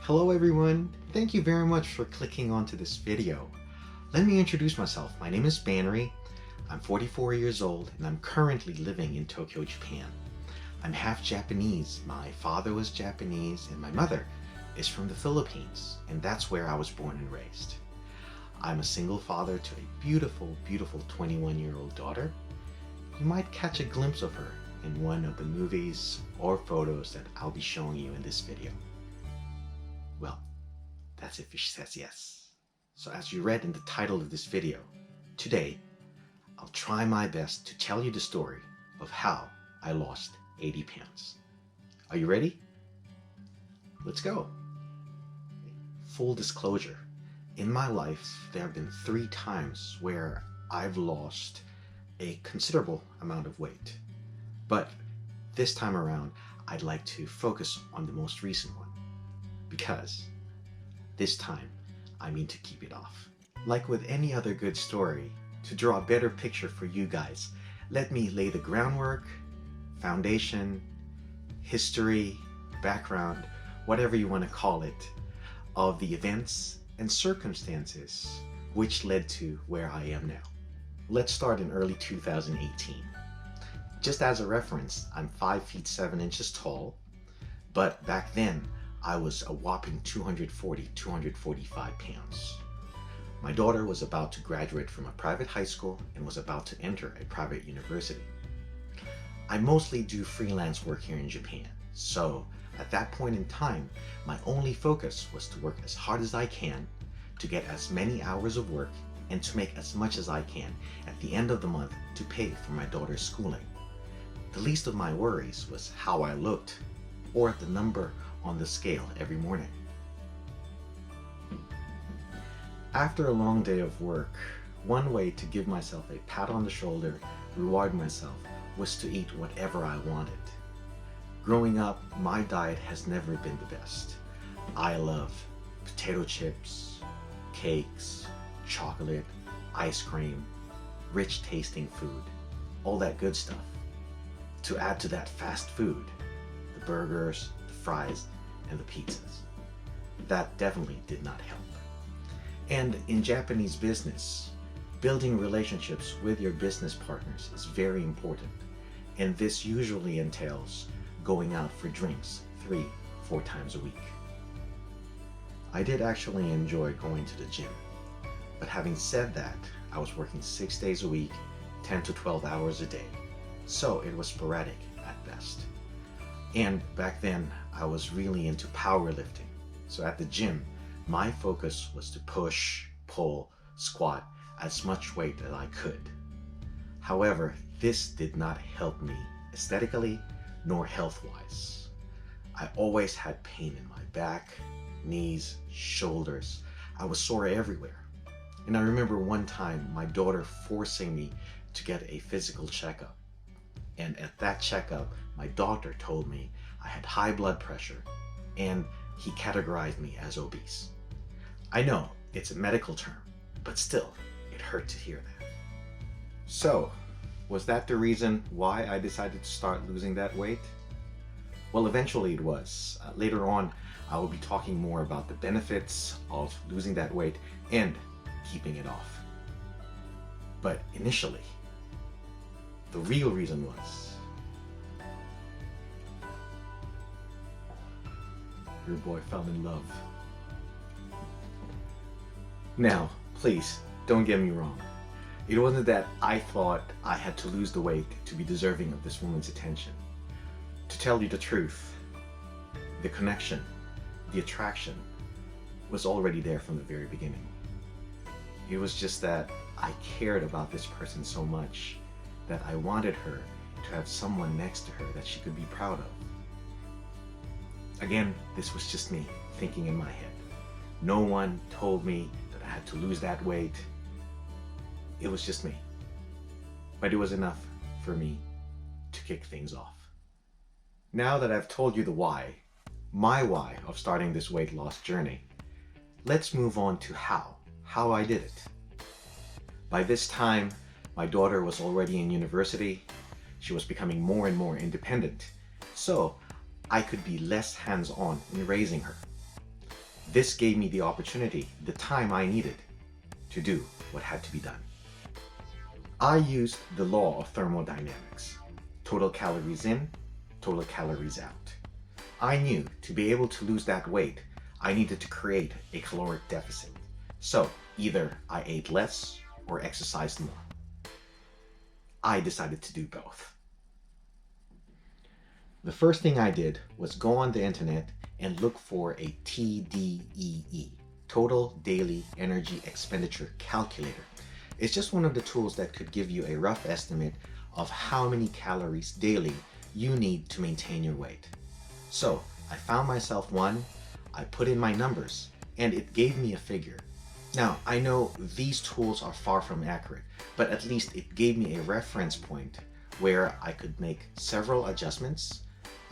Hello everyone, thank you very much for clicking onto this video. Let me introduce myself. My name is Banry. I'm 44 years old and I'm currently living in Tokyo, Japan. I'm half Japanese. My father was Japanese and my mother is from the Philippines, and that's where I was born and raised. I'm a single father to a beautiful 21-year-old daughter. You might catch a glimpse of her in one of the movies or photos that I'll be showing you in this video. Well, that's if she says yes. So as you read in the title of this video, today I'll try my best to tell you the story of how I lost 80 pounds. Are you ready? Let's go. Full disclosure, in my life there have been 3 times where I've lost a considerable amount of weight. But this time around, I'd like to focus on the most recent one, because this time I mean to keep it off. Like with any other good story, to draw a better picture for you guys, let me lay the groundwork, foundation, history, background, whatever you want to call it, of the events and circumstances which led to where I am now. Let's start in early 2018. Just as a reference, I'm 5 feet 7 inches tall, but back then I was a whopping 245 pounds. My daughter was about to graduate from a private high school and was about to enter a private university. I mostly do freelance work here in Japan, so at that point in time, my only focus was to work as hard as I can, to get as many hours of work, and to make as much as I can at the end of the month to pay for my daughter's schooling. The least of my worries was how I looked, or the number on the scale every morning. After a long day of work, one way to give myself a pat on the shoulder, reward myself, was to eat whatever I wanted. Growing up, my diet has never been the best. I love potato chips, cakes, chocolate, ice cream, rich tasting food, all that good stuff. To add to that fast food, the burgers, the fries, and the pizzas. That definitely did not help. And in Japanese business, building relationships with your business partners is very important. And this usually entails going out for drinks 3-4 times a week. I did actually enjoy going to the gym. But having said that, I was working 6 days a week, 10 to 12 hours a day. So it was sporadic at best. And back then, I was really into powerlifting. So at the gym, my focus was to push, pull, squat as much weight as I could. However, this did not help me aesthetically nor health-wise. I always had pain in my back, knees, shoulders. I was sore everywhere. And I remember one time my daughter forcing me to get a physical checkup. And at that checkup, my doctor told me I had high blood pressure and he categorized me as obese. I know it's a medical term, but still, it hurt to hear that. So, was that the reason why I decided to start losing that weight? Well, eventually it was. Later on, I will be talking more about the benefits of losing that weight and keeping it off. But initially, the real reason was your boy fell in love. Now, please, don't get me wrong. It wasn't that I thought I had to lose the weight to be deserving of this woman's attention. To tell you the truth, the connection, the attraction was already there from the very beginning. It was just that I cared about this person so much that I wanted her to have someone next to her that she could be proud of. Again, this was just me thinking in my head. No one told me that I had to lose that weight. It was just me. But it was enough for me to kick things off. Now that I've told you the why, my why of starting this weight loss journey, let's move on to how I did it. By this time, my daughter was already in university. She was becoming more and more independent, so I could be less hands-on in raising her. This gave me the opportunity, the time I needed to do what had to be done. I used the law of thermodynamics. Total calories in, total calories out. I knew to be able to lose that weight, I needed to create a caloric deficit. So either I ate less or exercised more. I decided to do both. The first thing I did was go on the internet and look for a TDEE, Total Daily Energy Expenditure Calculator. It's just one of the tools that could give you a rough estimate of how many calories daily you need to maintain your weight. So I found myself one, I put in my numbers, and it gave me a figure. Now, I know these tools are far from accurate, but at least it gave me a reference point where I could make several adjustments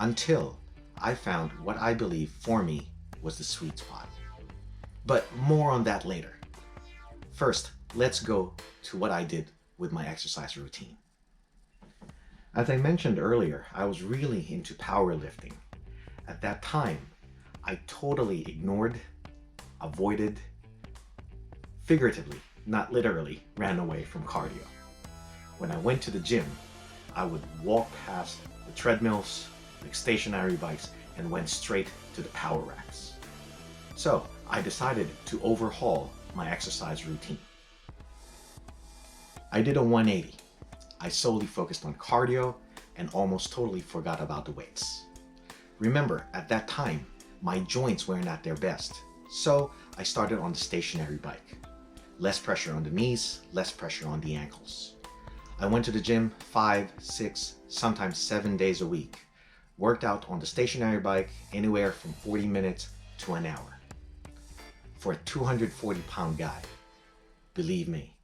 until I found what I believe for me was the sweet spot. But more on that later. First, let's go to what I did with my exercise routine. As I mentioned earlier, I was really into powerlifting. At that time, I totally ignored, avoided, figuratively, not literally, ran away from cardio. When I went to the gym, I would walk past the treadmills, the stationary bikes, and went straight to the power racks. So I decided to overhaul my exercise routine. I did a 180. I solely focused on cardio and almost totally forgot about the weights. Remember, at that time, my joints weren't at their best, so I started on the stationary bike. Less pressure on the knees, less pressure on the ankles. I went to the gym 5, 6, sometimes 7 days a week. Worked out on the stationary bike anywhere from 40 minutes to an hour. For a 240-pound guy, believe me,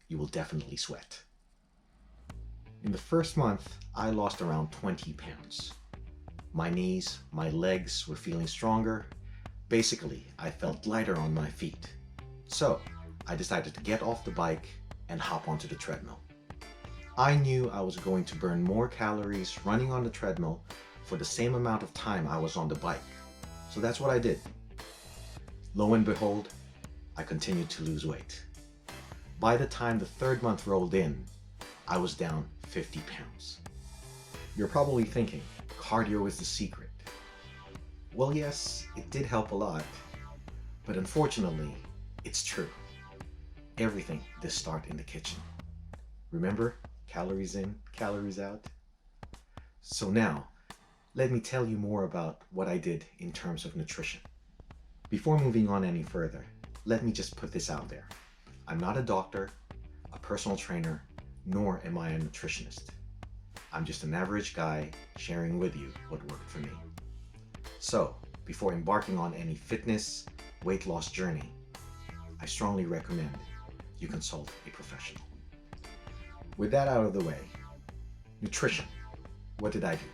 you will definitely sweat. In the first month, I lost around 20 pounds. My knees, my legs were feeling stronger. Basically, I felt lighter on my feet. So I decided to get off the bike and hop onto the treadmill. I knew I was going to burn more calories running on the treadmill for the same amount of time I was on the bike. So that's what I did. Lo and behold, I continued to lose weight. By the time the third month rolled in, I was down 50 pounds. You're probably thinking, cardio is the secret. Well, yes, it did help a lot, but unfortunately, it's true. Everything does start in the kitchen. Remember, calories in, calories out? So now, let me tell you more about what I did in terms of nutrition. Before moving on any further, let me just put this out there. I'm not a doctor, a personal trainer, nor am I a nutritionist. I'm just an average guy sharing with you what worked for me. So, before embarking on any fitness, weight loss journey, I strongly recommend you consult a professional. With that out of the way, nutrition. What did I do?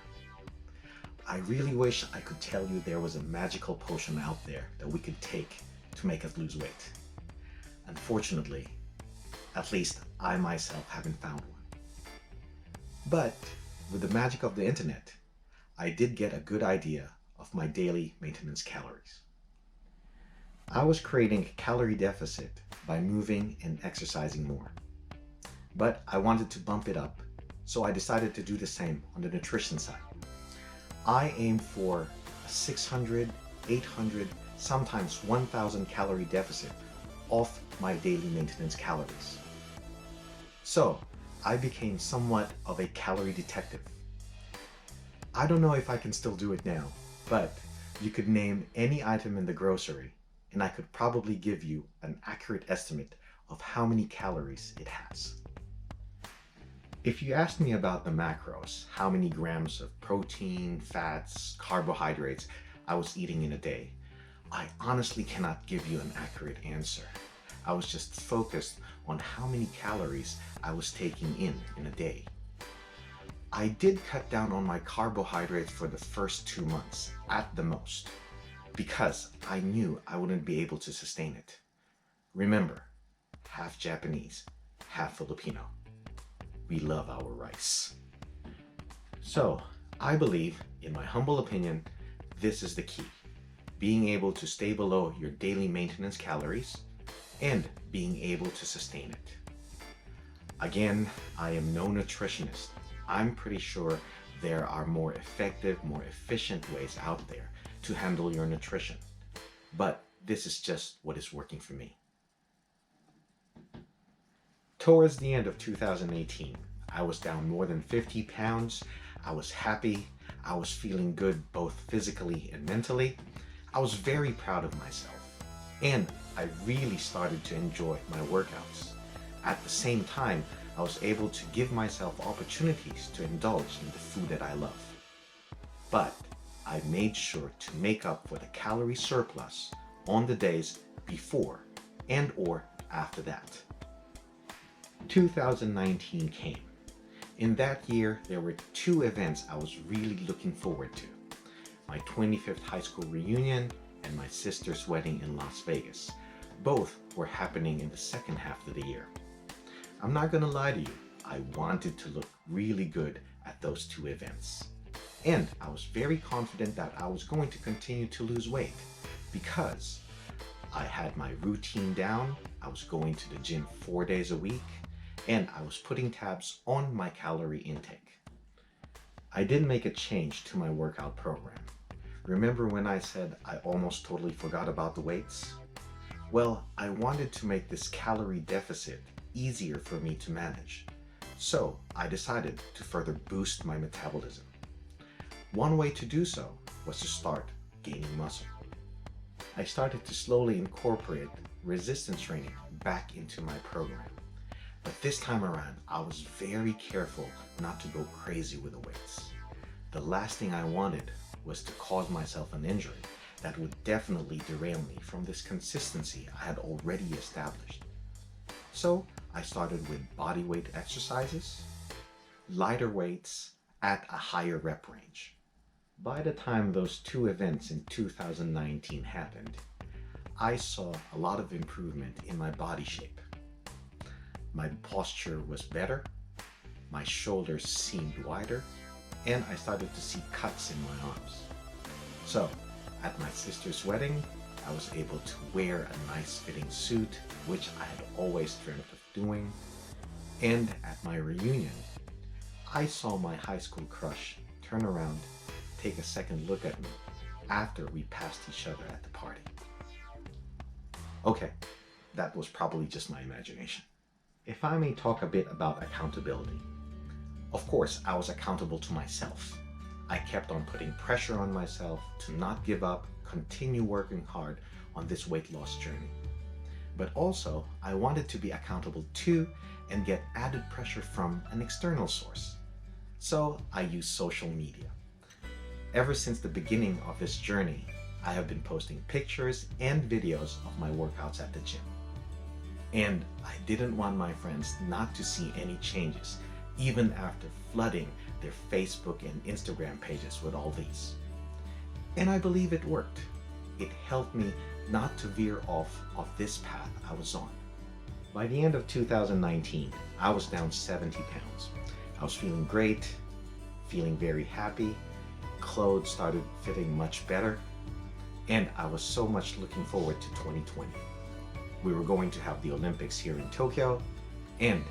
I really wish I could tell you there was a magical potion out there that we could take to make us lose weight. Unfortunately, at least I myself haven't found one. But with the magic of the internet, I did get a good idea of my daily maintenance calories. I was creating a calorie deficit by moving and exercising more. But I wanted to bump it up, so I decided to do the same on the nutrition side. I aimed for a 600, 800, sometimes 1,000 calorie deficit off my daily maintenance calories. So I became somewhat of a calorie detective. I don't know if I can still do it now, but you could name any item in the grocery and I could probably give you an accurate estimate of how many calories it has. If you asked me about the macros, how many grams of protein, fats, carbohydrates I was eating in a day, I honestly cannot give you an accurate answer. I was just focused on how many calories I was taking in a day. I did cut down on my carbohydrates for the first 2 months, at the most, because I knew I wouldn't be able to sustain it. Remember, half Japanese, half Filipino. We love our rice. So, I believe, in my humble opinion, this is the key. being able to stay below your daily maintenance calories, and being able to sustain it. Again, I am no nutritionist. I'm pretty sure there are more effective, more efficient ways out there to handle your nutrition. But this is just what is working for me. Towards the end of 2018, I was down more than 50 pounds. I was happy. I was feeling good both physically and mentally. I was very proud of myself. And I really started to enjoy my workouts. At the same time, I was able to give myself opportunities to indulge in the food that I love. But I made sure to make up for the calorie surplus on the days before and or after that. 2019 came. In that year, there were two events I was really looking forward to. My 25th high school reunion and my sister's wedding in Las Vegas. Both were happening in the second half of the year. I'm not gonna lie to you, I wanted to look really good at those two events. And I was very confident that I was going to continue to lose weight because I had my routine down, I was going to the gym 4 days a week, and I was putting tabs on my calorie intake. I did make a change to my workout program. Remember when I said I almost totally forgot about the weights? Well, I wanted to make this calorie deficit easier for me to manage. So I decided to further boost my metabolism. One way to do so was to start gaining muscle. I started to slowly incorporate resistance training back into my program. But this time around, I was very careful not to go crazy with the weights. The last thing I wanted was to cause myself an injury that would definitely derail me from this consistency I had already established. So I started with body weight exercises, lighter weights at a higher rep range. By the time those two events in 2019 happened, I saw a lot of improvement in my body shape. My posture was better, my shoulders seemed wider, and I started to see cuts in my arms. So, at my sister's wedding, I was able to wear a nice fitting suit, which I had always dreamt of doing. And at my reunion, I saw my high school crush turn around, take a second look at me after we passed each other at the party. Okay, that was probably just my imagination. If I may talk a bit about accountability. Of course, I was accountable to myself. I kept on putting pressure on myself to not give up, continue working hard on this weight loss journey. But also, I wanted to be accountable to and get added pressure from an external source. So I used social media. Ever since the beginning of this journey, I have been posting pictures and videos of my workouts at the gym. And I didn't want my friends not to see any changes, even after flooding their Facebook and Instagram pages with all these. And I believe it worked. It helped me not to veer off of this path I was on. By the end of 2019, I was down 70 pounds. I was feeling great, feeling very happy, clothes started fitting much better, and I was so much looking forward to 2020. We were going to have the Olympics here in Tokyo, and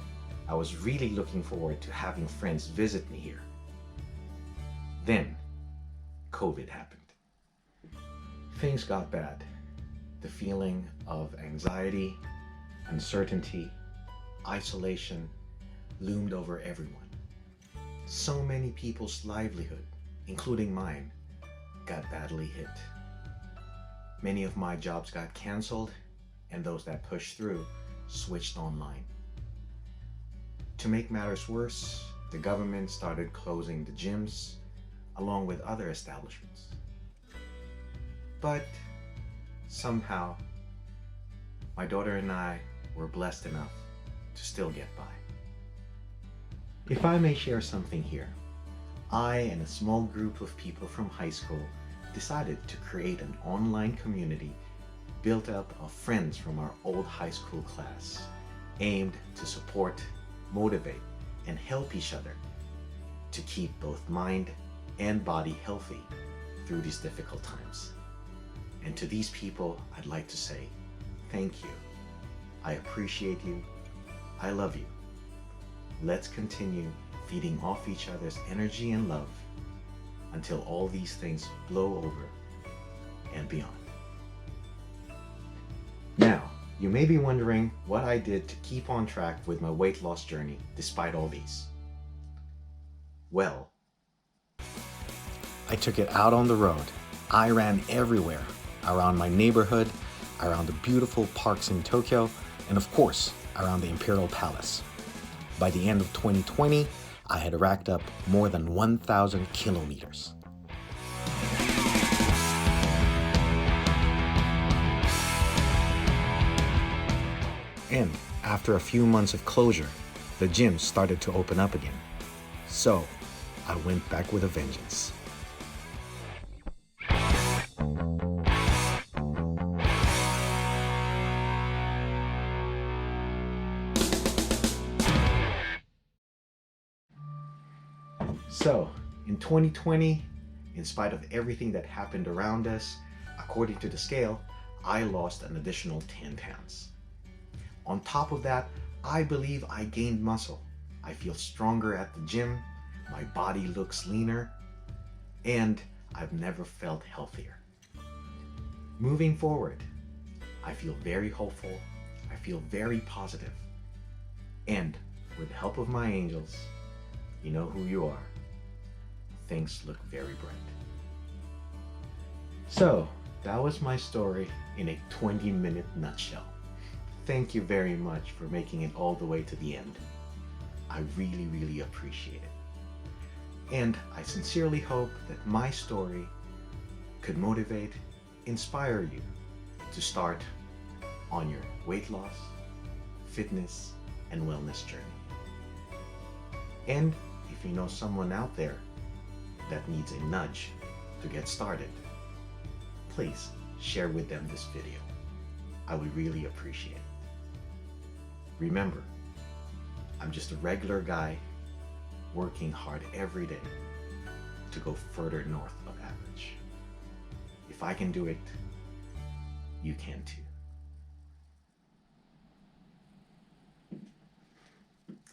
I was really looking forward to having friends visit me here. Then, COVID happened. Things got bad. The feeling of anxiety, uncertainty, isolation loomed over everyone. So many people's livelihood, including mine, got badly hit. Many of my jobs got canceled, and those that pushed through switched online. To make matters worse, the government started closing the gyms, along with other establishments. But somehow, my daughter and I were blessed enough to still get by. If I may share something here, I and a small group of people from high school decided to create an online community built up of friends from our old high school class, aimed to support, motivate, and help each other to keep both mind and body healthy through these difficult times. And to these people, I'd like to say, thank you. I appreciate you. I love you. Let's continue feeding off each other's energy and love until all these things blow over and beyond. Now, you may be wondering what I did to keep on track with my weight loss journey despite all these. Well, I took it out on the road. I ran everywhere, around my neighborhood, around the beautiful parks in Tokyo, and of course, around the Imperial Palace. By the end of 2020, I had racked up more than 1,000 kilometers. And after a few months of closure, the gym started to open up again. So I went back with a vengeance. So, in 2020, in spite of everything that happened around us, according to the scale, I lost an additional 10 pounds. On top of that, I believe I gained muscle. I feel stronger at the gym, my body looks leaner, and I've never felt healthier. Moving forward, I feel very hopeful, I feel very positive, and with the help of my angels, you know who you are, things look very bright. So, that was my story in a 20-minute nutshell. Thank you very much for making it all the way to the end. I really, really appreciate it. And I sincerely hope that my story could motivate, inspire you to start on your weight loss, fitness, and wellness journey. And if you know someone out there that needs a nudge to get started, please share with them this video. I would really appreciate it. Remember, I'm just a regular guy working hard every day to go further north of average. If I can do it, you can too.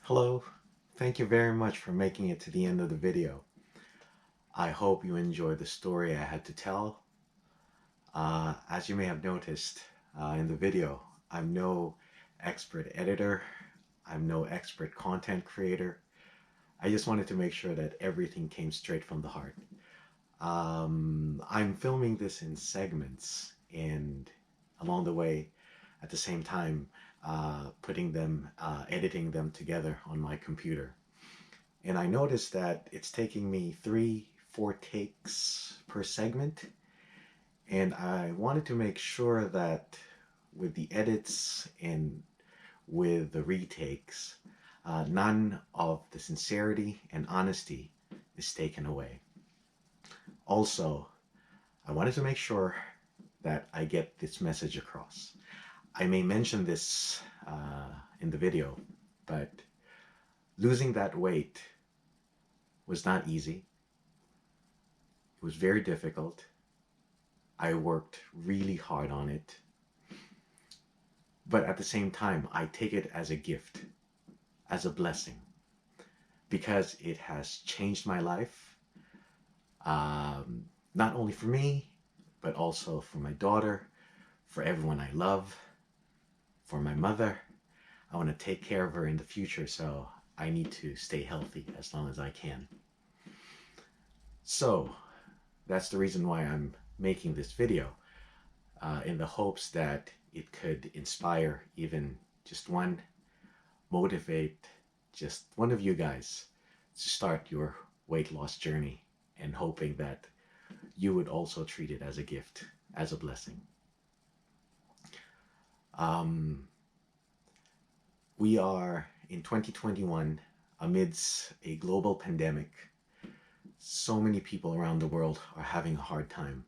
Hello, thank you very much for making it to the end of the video. I hope you enjoyed the story I had to tell. As you may have noticed in the video, I'm no expert editor. I'm no expert content creator. I just wanted to make sure that everything came straight from the heart. I'm filming this in segments, and along the way, at the same time, editing them together on my computer. And I noticed that it's taking me 3-4 takes per segment. And I wanted to make sure that with the edits and with the retakes, none of the sincerity and honesty is taken away. Also, I wanted to make sure that I get this message across. I may mention this in the video, but losing that weight was not easy. It was very difficult. I worked really hard on it. But at the same time, I take it as a gift, as a blessing, because it has changed my life, not only for me, but also for my daughter, for everyone I love, for my mother. I want to take care of her in the future, so I need to stay healthy as long as I can. So that's the reason why I'm making this video, in the hopes that it could inspire even just one, motivate just one of you guys to start your weight loss journey, and hoping that you would also treat it as a gift, as a blessing. We are in 2021 amidst a global pandemic. So many people around the world are having a hard time.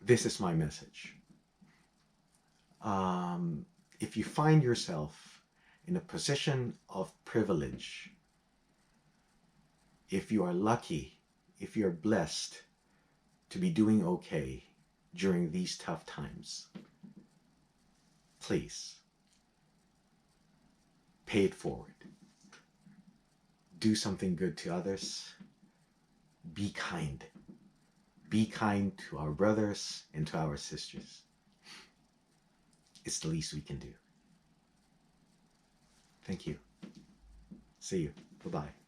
This is my message. If you find yourself in a position of privilege, if you are lucky, if you're blessed to be doing okay during these tough times, please pay it forward. Do something good to others. Be kind. Be kind to our brothers and to our sisters. It's the least we can do. Thank you. See you. Bye-bye.